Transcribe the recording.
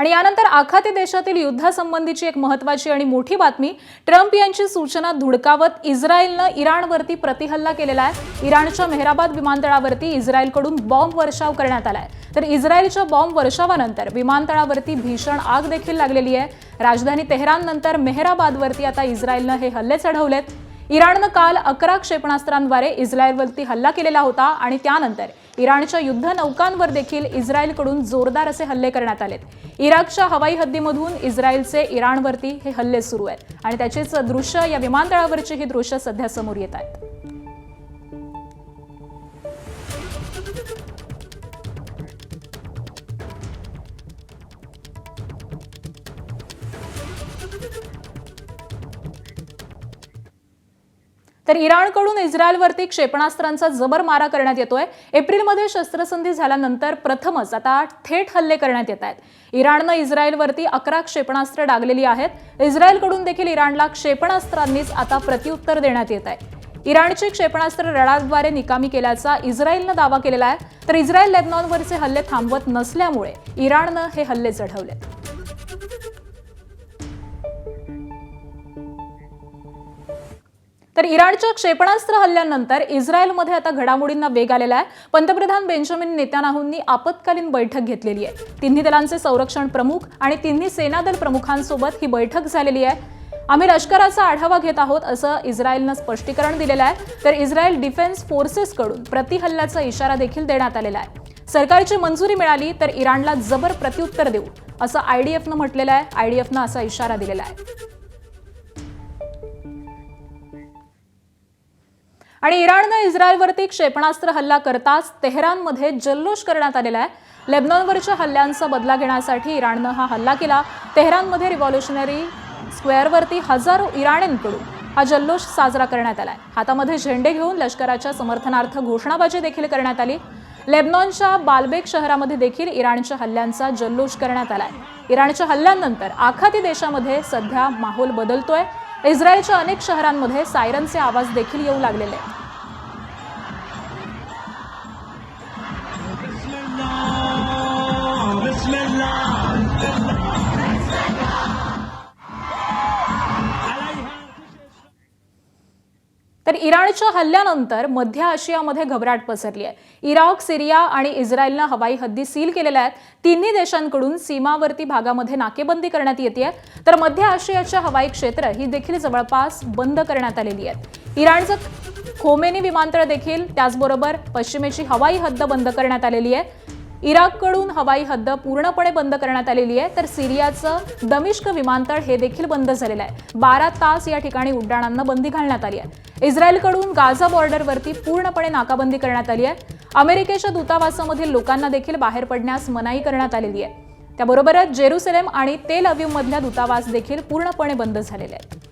आणि यानंतर आखाती देशातील युद्धासंबंधीची एक महत्त्वाची आणि मोठी बातमी। ट्रम्प यांची सूचना धुडकावत इस्रायलने इराणवरती प्रतिहल्ला केलेला आहे। इराणच्या मेहराबाद विमानतळावरती इस्रायलकडून बॉम्ब वर्षाव करण्यात आलाय। तर इस्रायलच्या बॉम्ब वर्षावानंतर विमानतळावरती भीषण आग देखील लागलेली आहे। राजधानी तेहरान नंतर मेहराबादवरती आता इस्रायलने हे हल्ले चढवलेत। इराणने काल 11 क्षेपणास्त्रांद्वारे इस्रायलवरती हल्ला केलेला होता आणि त्यानंतर इराणच्या युद्ध नौकांवर देखील इस्रायलकडून जोरदार असे हल्ले करण्यात आलेत। इराकच्या हवाई हद्दीमधून इस्रायलचे इराणवरती हे हल्ले सुरू आहेत आणि त्याचेच दृश्य या विमानतळावरची ही दृश्य सध्या समोर येत आहेत। तर इराणकडून इस्रायलवरती क्षेपणास्त्रांचा जबर मारा करण्यात येतोय। एप्रिलमध्ये शस्त्रसंधी झाल्यानंतर प्रथमच आता थेट हल्ले करण्यात येत आहेत। इराणने इस्रायलवरती 11 क्षेपणास्त्र डागलेली आहेत। इस्रायलकडून देखील इराणला क्षेपणास्त्रांनीच आता प्रत्युत्तर देण्यात येत आहे। इराणची क्षेपणास्त्र रडारद्वारे निकामी केल्याचा इस्रायलने दावा केलेला आहे। तर इस्रायल लेबनॉनवरचे हल्ले थांबवत नसल्यामुळे इराणने हे हल्ले चढवले। तर इराणच्या क्षेपणास्त्र हल्ल्यानंतर इस्रायलमध्ये आता घडामोडींना वेग आलेला आहे। पंतप्रधान बेंजामिन नेतान्याहूंनी आपत्कालीन बैठक घेतलेली आहे। तिन्ही दलांचे संरक्षण प्रमुख आणि तिन्ही सेनादल प्रमुखांसोबत ही बैठक झालेली आहे। आम्ही लष्कराचा आढावा घेत आहोत असं इस्रायलने स्पष्टीकरण दिलेलं आहे। तर इस्रायल डिफेन्स फोर्सेसकडून प्रतिहल्ल्याचा इशारा देखील देण्यात आलेला आहे। सरकारची मंजुरी मिळाली तर इराणला जबर प्रत्युत्तर देऊ असं आयडीएफने म्हटलेलं आहे। आयडीएफने असा इशारा दिलेला आहे। आणि इराणने इस्रायलवरती क्षेपणास्त्र हल्ला करताच तेहरानमध्ये जल्लोष करण्यात आलेला आहे। लेबनॉनवरच्या हल्ल्यांचा बदला घेण्यासाठी इराणने हा हल्ला केला। तेहरानमध्ये रिव्हॉल्युशनरी स्क्वेअरवरती हजारो इराणींकडून हा जल्लोष साजरा करण्यात आलाय। हातामध्ये झेंडे घेऊन लष्कराच्या समर्थनार्थ घोषणाबाजी देखील करण्यात आली। लेबनॉनच्या बाल्बेक शहरामध्ये देखील इराणच्या हल्ल्यांचा जल्लोष करण्यात आलाय। इराणच्या हल्ल्यानंतर आखाती देशामध्ये सध्या माहोल बदलतोय। इस्रायलच्या अनेक शहरांमध्ये सायरनचे आवाज देखील येऊ लागलेले आहेत। तर इराणच्या हल्ल्यानंतर मध्य आशियामध्ये घबराट पसरली आहे। इराक, सिरिया आणि इस्रायलने हवाई हद्दी सील केलेल्या आहेत। तिन्ही देशांकडून सीमावर्ती भागामध्ये नाकेबंदी करण्यात येते। तर मध्य आशियाच्या हवाई क्षेत्र ही देखील जवळपास बंद करण्यात आलेली आहेत। इराणचं खोमेनी विमानतळ देखील, त्याचबरोबर पश्चिमेची हवाई हद्द बंद करण्यात आलेली आहे। इराककडून हवाई हद्द पूर्णपणे बंद करण्यात आलेली आहे। तर सिरियाचं दमिश्क विमानतळ हे देखील बंद झालेलं आहे। 12 तास या ठिकाणी उड्डाणांना बंदी घालण्यात आली आहे। इस्रायलकडून गाझा बॉर्डरवरती पूर्णपणे नाकाबंदी करण्यात आली आहे। अमेरिकेच्या दूतावासामधील लोकांना देखील बाहेर पडण्यास मनाई करण्यात आलेली आहे। त्याबरोबरच जेरुसलेम आणि तेल अवीव मधल्या दूतावास देखील पूर्णपणे बंद झालेले आहेत।